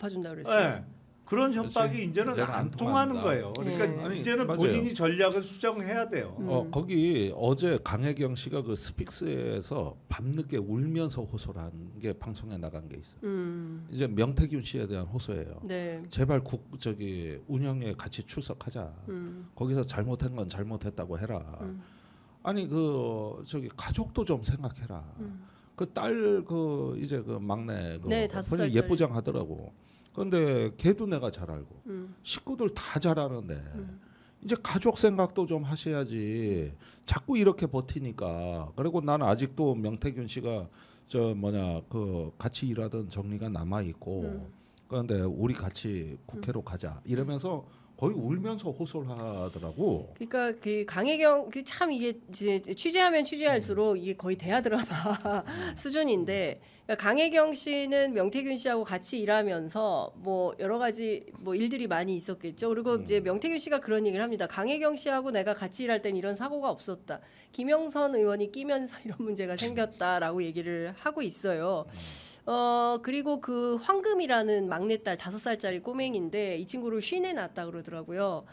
갚아준다 그랬어요. 네. 그런 협박이 이제는 안 통하는 거예요. 그러니까 네. 이제는 맞아요. 본인이 전략을 수정해야 돼요. 거기 어제 강혜경 씨가 그 스픽스에서 밤늦게 울면서 호소를 한 게 방송에 나간 게 있어요. 이제 명태균 씨에 대한 호소예요. 네. 제발 저기 운영에 같이 출석하자. 거기서 잘못한 건 잘못했다고 해라. 아니 그 저기 가족도 좀 생각해라. 그 딸 그 이제 그 막내 그 네, 5살짜리. 예쁘장 하더라고. 그런데 걔도 내가 잘 알고 식구들 다 잘 아는데 이제 가족 생각도 좀 하셔야지. 자꾸 이렇게 버티니까. 그리고 나는 아직도 명태균 씨가 저 뭐냐 그 같이 일하던 정리가 남아 있고. 그런데 우리 같이 국회로 가자 이러면서 거의 울면서 호소를 하더라고. 그러니까 그 강혜경 그 참 이게 이제 취재하면 취재할수록 이게 거의 대하 드라마 수준인데 그러니까 강혜경 씨는 명태균 씨하고 같이 일하면서 뭐 여러 가지 뭐 일들이 많이 있었겠죠. 그리고 이제 명태균 씨가 그런 얘기를 합니다. 강혜경 씨하고 내가 같이 일할 땐 이런 사고가 없었다. 김영선 의원이 끼면서 이런 문제가 생겼다라고 얘기를 하고 있어요. 그리고 그 황금이라는 막내딸 5살짜리 꼬맹인데 이 친구를 쉰에 낳았다 그러더라고요.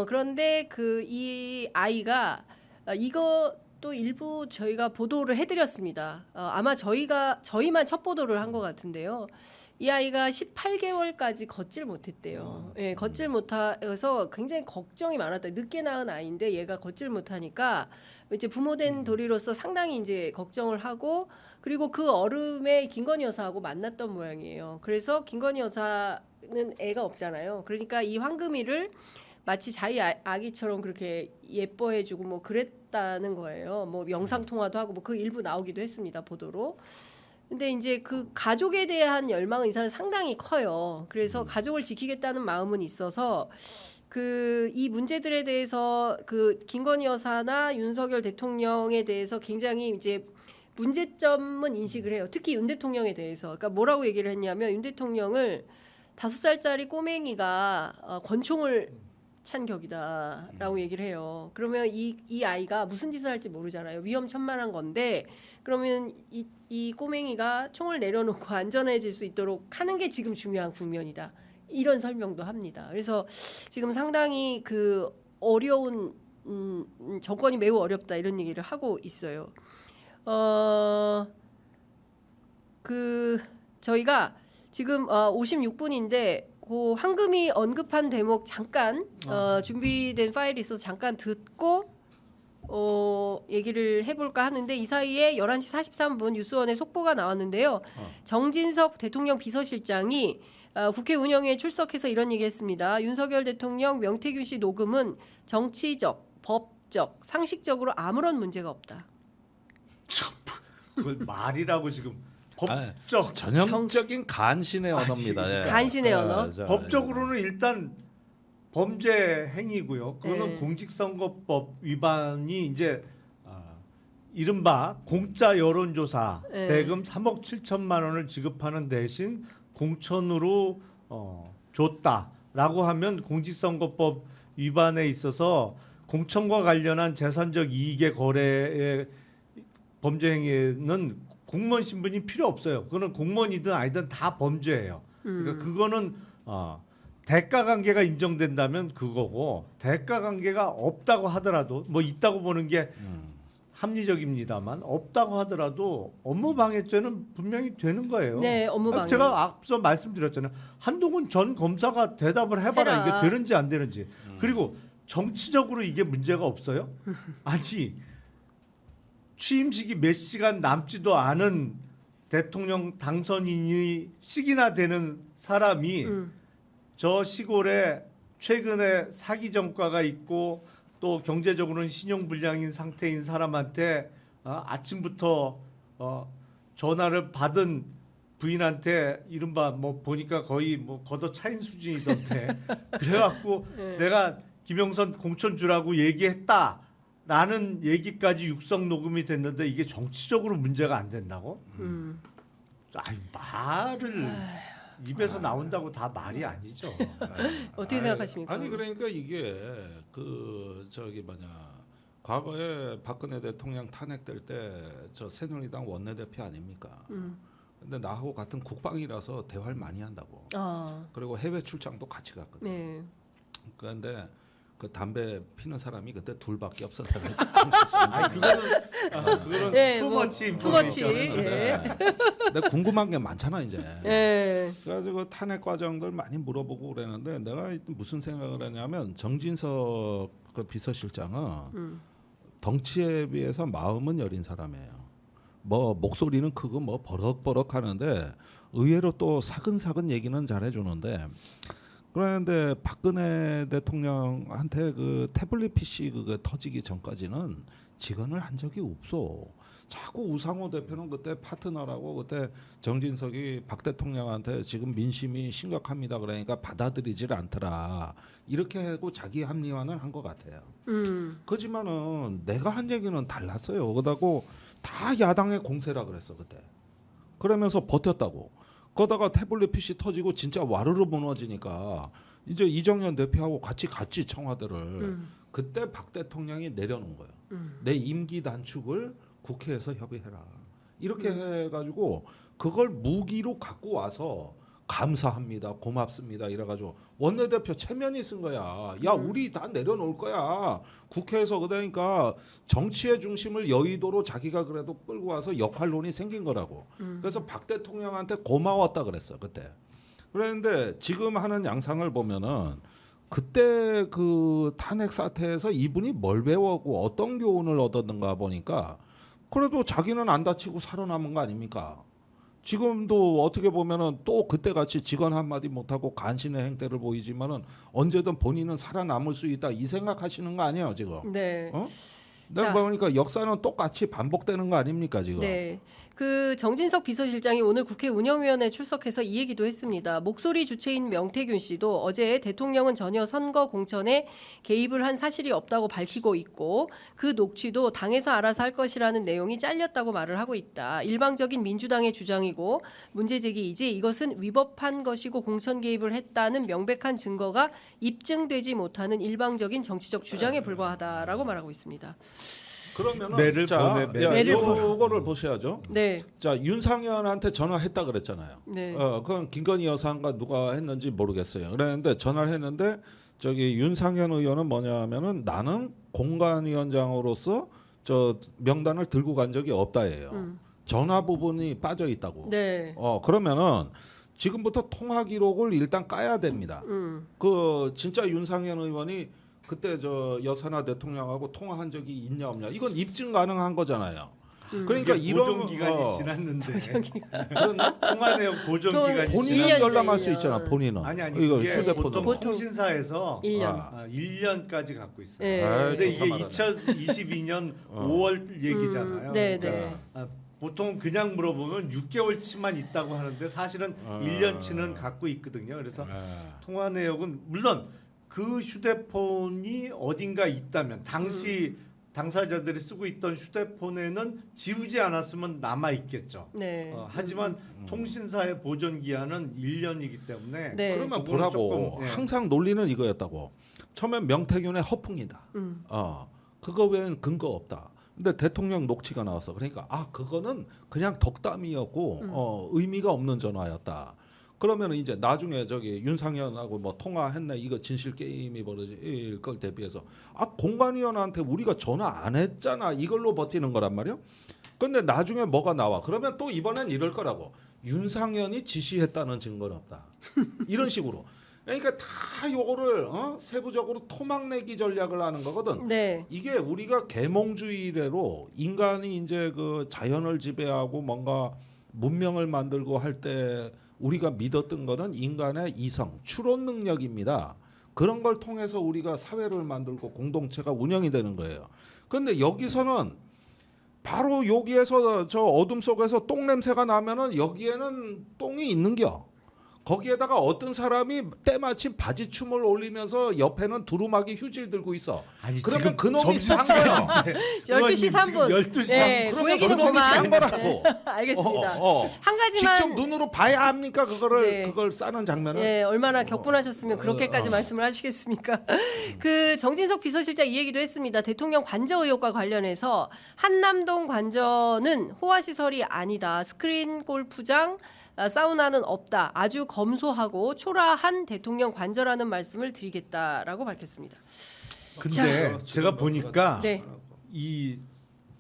그런데 그 이 아이가 이것도 일부 저희가 보도를 해드렸습니다. 아마 저희만 첫 보도를 한 것 같은데요. 이 아이가 18개월까지 걷질 못했대요. 예, 걷질 못해서 굉장히 걱정이 많았다. 늦게 낳은 아이인데 얘가 걷질 못하니까 이제 부모된 도리로서 상당히 이제 걱정을 하고 그리고 그 어름에 김건희 여사하고 만났던 모양이에요. 그래서 김건희 여사는 애가 없잖아요. 그러니까 이 황금이를 마치 자기 아기처럼 그렇게 예뻐해주고 뭐 그랬다는 거예요. 뭐 영상 통화도 하고 뭐 그 일부 나오기도 했습니다. 보도로. 근데 이제 그 가족에 대한 열망은 이 사람은 상당히 커요. 그래서 가족을 지키겠다는 마음은 있어서 그 이 문제들에 대해서 그 김건희 여사나 윤석열 대통령에 대해서 굉장히 이제 문제점은 인식을 해요. 특히 윤 대통령에 대해서. 그러니까 뭐라고 얘기를 했냐면 윤 대통령을 5살짜리 꼬맹이가 권총을 찬 격이다라고 얘기를 해요. 그러면 이 아이가 무슨 짓을 할지 모르잖아요. 위험천만한 건데 그러면 이 꼬맹이가 총을 내려놓고 안전해질 수 있도록 하는 게 지금 중요한 국면이다. 이런 설명도 합니다. 그래서 지금 상당히 그 어려운 정권이 매우 어렵다 이런 얘기를 하고 있어요. 그 저희가 지금 56분인데 그 황금이 언급한 대목 잠깐 준비된 파일이 있어서 잠깐 듣고 얘기를 해볼까 하는데 이 사이에 11시 43분 뉴스원에 속보가 나왔는데요. 정진석 대통령 비서실장이 국회 운영에 출석해서 이런 얘기했습니다. 윤석열 대통령 명태균 씨 녹음은 정치적, 법적, 상식적으로 아무런 문제가 없다. 그걸 말이라고 지금 법적 전형적인 간신의 언어입니다. 예. 간신의 언어. 법적으로는 일단 범죄 행위고요. 그거는 네. 공직선거법 위반이 이제 이른바 공짜 여론조사 네. 대금 3억 7천만 원을 지급하는 대신 공천으로 줬다라고 하면 공직선거법 위반에 있어서 공천과 관련한 재산적 이익의 거래의 범죄 행위에는 공무원 신분이 필요 없어요. 그거는 공무원이든 아니든 다 범죄예요. 그러니까 그거는 대가 관계가 인정된다면 그거고 대가 관계가 없다고 하더라도 뭐 있다고 보는 게 합리적입니다만 없다고 하더라도 업무방해죄는 분명히 되는 거예요. 네, 업무방해. 제가 앞서 말씀드렸잖아요. 한동훈 전 검사가 대답을 해봐라. 해라. 이게 되는지 안 되는지. 그리고 정치적으로 이게 문제가 없어요? 아니 취임식이 몇 시간 남지도 않은 대통령 당선인이 식이나 되는 사람이 저 시골에 최근에 사기 전과가 있고 또 경제적으로는 신용불량인 상태인 사람한테 아침부터 전화를 받은 부인한테 이른바 뭐 보니까 거의 뭐 걷어 차인 수준이던데 그래갖고 내가 김영선 공천 주라고 얘기했다라는 얘기까지 육성 녹음이 됐는데 이게 정치적으로 문제가 안 된다고? 아니 말을 입에서 나온다고 다 말이 아니죠. 어떻게 생각하십니까? 아니 그러니까 이게 그 저기 뭐냐 과거에 박근혜 대통령 탄핵될 때 저 새누리당 원내대표 아닙니까? 근데 나하고 같은 국방이라서 대화를 많이 한다고. 아, 그리고 해외 출장도 같이 갔거든. 네. 그런데 그 담배 피는 사람이 그때 둘밖에 없었다. 아니 그거는 네, 투머치 투머치. 인포메이션인데. 내가 궁금한 게 많잖아 이제. 예. 그래가지고 탄핵 과정들 많이 물어보고 그랬는데 내가 무슨 생각을 했냐면 정진석 그 비서실장은 덩치에 비해서 마음은 여린 사람이에요. 뭐 목소리는 크고 뭐 버럭버럭 하는데 의외로 또 사근사근 얘기는 잘해주는데 그런데 박근혜 대통령한테 그 태블릿 PC 그거 터지기 전까지는 직언을 한 적이 없어. 자꾸 우상호 대표는 그때 파트너라고 그때 정진석이 박 대통령한테 지금 민심이 심각합니다 그러니까 받아들이질 않더라. 이렇게 하고 자기 합리화는 한 것 같아요. 그지만은 내가 한 얘기는 달랐어요. 그러다고 다 야당의 공세라 그랬어 그때. 그러면서 버텼다고. 그러다가 태블릿 PC 터지고 진짜 와르르 무너지니까 이제 이정현 대표하고 같이 갔지 청와대를. 그때 박 대통령이 내려놓은 거예요. 내 임기 단축을 국회에서 협의해라. 이렇게 해가지고 그걸 무기로 갖고 와서 감사합니다, 고맙습니다 이래가지고 원내대표 최면이 쓴 거야. 야 우리 다 내려놓을 거야. 국회에서 그러니까 정치의 중심을 여의도로 자기가 그래도 끌고 와서 역할론이 생긴 거라고. 그래서 박 대통령한테 고마웠다 그랬어 그때. 그런데 지금 하는 양상을 보면은 그때 그 탄핵 사태에서 이분이 뭘 배웠고 어떤 교훈을 얻었는가 보니까 그래도 자기는 안 다치고 살아남은 거 아닙니까? 지금도 어떻게 보면은 또 그때 같이 직언 한마디 못하고 간신의 행태를 보이지만은 언제든 본인은 살아남을 수 있다 이 생각하시는 거 아니에요 지금? 네. 어? 내가 보니까 역사는 똑같이 반복되는 거 아닙니까 지금? 네. 그 정진석 비서실장이 오늘 국회 운영위원회에 출석해서 이 얘기도 했습니다. 목소리 주체인 명태균 씨도 어제 대통령은 전혀 선거 공천에 개입을 한 사실이 없다고 밝히고 있고 그 녹취도 당에서 알아서 할 것이라는 내용이 잘렸다고 말을 하고 있다. 일방적인 민주당의 주장이고 문제 제기이지 이것은 위법한 것이고 공천 개입을 했다는 명백한 증거가 입증되지 못하는 일방적인 정치적 주장에 불과하다라고 말하고 있습니다. 그러면은 매를 보내, 매를 요거를 보셔야죠. 네. 자 윤상현한테 전화했다 그랬잖아요. 네. 그건 김건희 여사인가 누가 했는지 모르겠어요. 그랬는데 전화를 했는데 저기 윤상현 의원은 뭐냐면은 나는 공관위원장으로서 저 명단을 들고 간 적이 없다예요. 전화 부분이 빠져 있다고. 네. 그러면은 지금부터 통화 기록을 일단 까야 됩니다. 그 진짜 윤상현 의원이 그때 저 여사나 대통령하고 통화한 적이 있냐 없냐 이건 입증 가능한 거잖아요. 그러니까 이런 보존 기간이 지났는데 그러나 통화 내용 보존 기간이 본인은 1년 열람할 수 1년. 있잖아. 본인은 아니 이거 그게 휴대폰으로. 보통 통신사에서 1년. 1년까지 갖고 있어요. 네. 근데 이게 좋다 2022년 5월 얘기잖아요. 네, 그러니까 보통 그냥 물어보면 6개월치만 있다고 하는데 사실은 1년치는 갖고 있거든요. 그래서 통화 내역은 물론 그 휴대폰이 어딘가 있다면 당시 당사자들이 쓰고 있던 휴대폰에는 지우지 않았으면 남아 있겠죠. 네. 하지만 통신사의 보존 기한은 1년이기 때문에 네. 그러면 그거는 보라고 조금, 예. 항상 논리는 이거였다고. 처음엔 명태균의 허풍이다. 그거 외엔 근거 없다. 근데 대통령 녹취가 나왔어. 그러니까 그거는 그냥 덕담이었고 의미가 없는 전화였다. 그러면 이제 나중에 저기 윤상현하고 뭐 통화했네 이거 진실 게임이 벌어질 걸 대비해서 공관위원한테 우리가 전화 안 했잖아 이걸로 버티는 거란 말이야. 근데 나중에 뭐가 나와 그러면 또 이번엔 이럴 거라고 윤상현이 지시했다는 증거는 없다 이런 식으로. 그러니까 다 요거를 세부적으로 토막내기 전략을 하는 거거든. 네. 이게 우리가 계몽주의래로 인간이 이제 그 자연을 지배하고 뭔가 문명을 만들고 할 때 우리가 믿었던 거는 인간의 이성, 추론 능력입니다. 그런 걸 통해서 우리가 사회를 만들고 공동체가 운영이 되는 거예요. 그런데 여기서는 바로 여기에서 저 어둠 속에서 똥 냄새가 나면은 여기에는 똥이 있는겨. 거기에다가 어떤 사람이 때마침 바지춤을 올리면서 옆에는 두루마기 휴지를 들고 있어. 아니, 그러면 지금 그놈이 산 거야. 12시 3분. 12시 네, 3분. 그 얘기는 그놈이 그만. 싼 거라고. 알겠습니다. 어. 한 가지만 직접 눈으로 봐야 합니까 그거를 네. 그걸 싸는 장면을? 예, 얼마나 격분하셨으면 그렇게까지 말씀을 하시겠습니까? 그 정진석 비서실장 이 얘기도 했습니다. 대통령 관저 의혹과 관련해서 한남동 관저는 호화 시설이 아니다. 스크린 골프장, 사우나는 없다. 아주 검소하고 초라한 대통령 관저라는 말씀을 드리겠다라고 밝혔습니다. 근데 제가 보니까 네. 이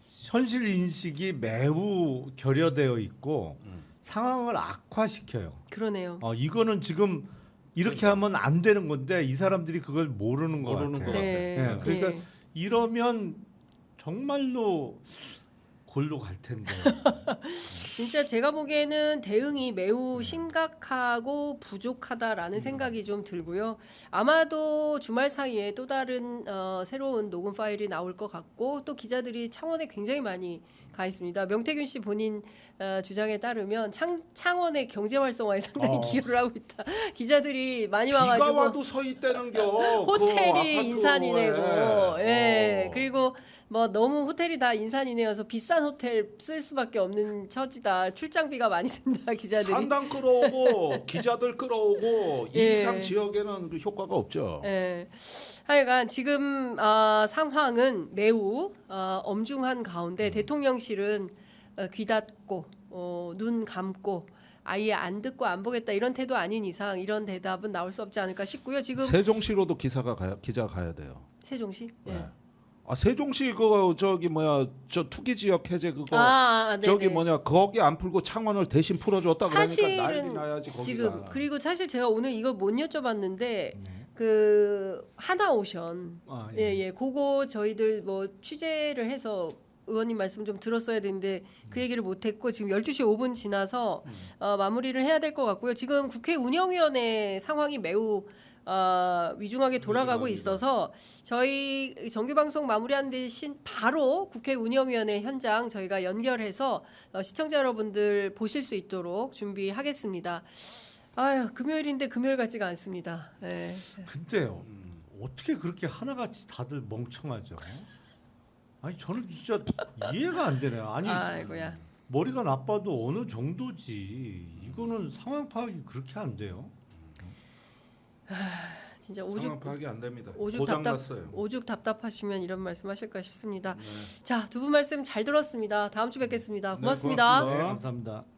현실 인식이 매우 결여되어 있고 상황을 악화시켜요. 그러네요. 이거는 지금 이렇게 하면 안 되는 건데 이 사람들이 그걸 모르는 것 모르는 같아요. 것 네. 네, 그러니까 네. 이러면 정말로 골로 갈 텐데. 진짜 제가 보기에는 대응이 매우 심각하고 부족하다라는 생각이 좀 들고요. 아마도 주말 사이에 또 다른 새로운 녹음 파일이 나올 것 같고 또 기자들이 창원에 굉장히 많이 가 있습니다. 명태균 씨 본인 주장에 따르면 창원의 경제 활성화에 상당히 기여를 하고 있다. 기자들이 많이 비가 와가지고 와도 서 있다는겨. 호텔이 그 인산이네고, 아파트에. 예. 그리고 뭐 너무 호텔이 다 인산이네여서 비싼 호텔 쓸 수밖에 없는 처지다. 출장비가 많이 든다 기자들이. 산당 끌어오고 기자들 끌어오고 이 예. 이상 지역에는 그 효과가 없죠. 예. 하여간 지금 상황은 매우 엄중한 가운데 대통령실은 귀 닫고 눈 감고 아예 안 듣고 안 보겠다 이런 태도 아닌 이상 이런 대답은 나올 수 없지 않을까 싶고요. 지금 세종시로도 기자가 가야 돼요. 세종시. 예. 네. 세종시 그거 저기 뭐야 저 투기 지역 해제 그거 저기 네네. 뭐냐 거기 안 풀고 창원을 대신 풀어줬다 그러니까 난리 사실은 나야지 거기가. 지금 그리고 사실 제가 오늘 이거 못 여쭤봤는데 네. 그 하나오션 예. 그거 저희들 뭐 취재를 해서 의원님 말씀 좀 들었어야 되는데 그 얘기를 못했고 지금 12시 5분 지나서 마무리를 해야 될 것 같고요. 지금 국회 운영위원회 상황이 매우 위중하게 돌아가고 있어서 저희 정규방송 마무리하는 대신 바로 국회 운영위원회 현장 저희가 연결해서 시청자 여러분들 보실 수 있도록 준비하겠습니다. 아유 금요일인데 금요일 같지가 않습니다. 예. 근데요, 어떻게 그렇게 하나같이 다들 멍청하죠? 아니 저는 진짜 이해가 안 되네요. 아니 아이고야. 머리가 나빠도 어느 정도지. 이거는 상황 파악이 그렇게 안 돼요. 진짜 상황 파악이 안 됩니다. 오죽 고장 났어요. 오죽 답답하시면 이런 말씀하실까 싶습니다. 네. 자, 두 분 말씀 잘 들었습니다. 다음 주 뵙겠습니다. 네, 고맙습니다. 고맙습니다. 감사합니다.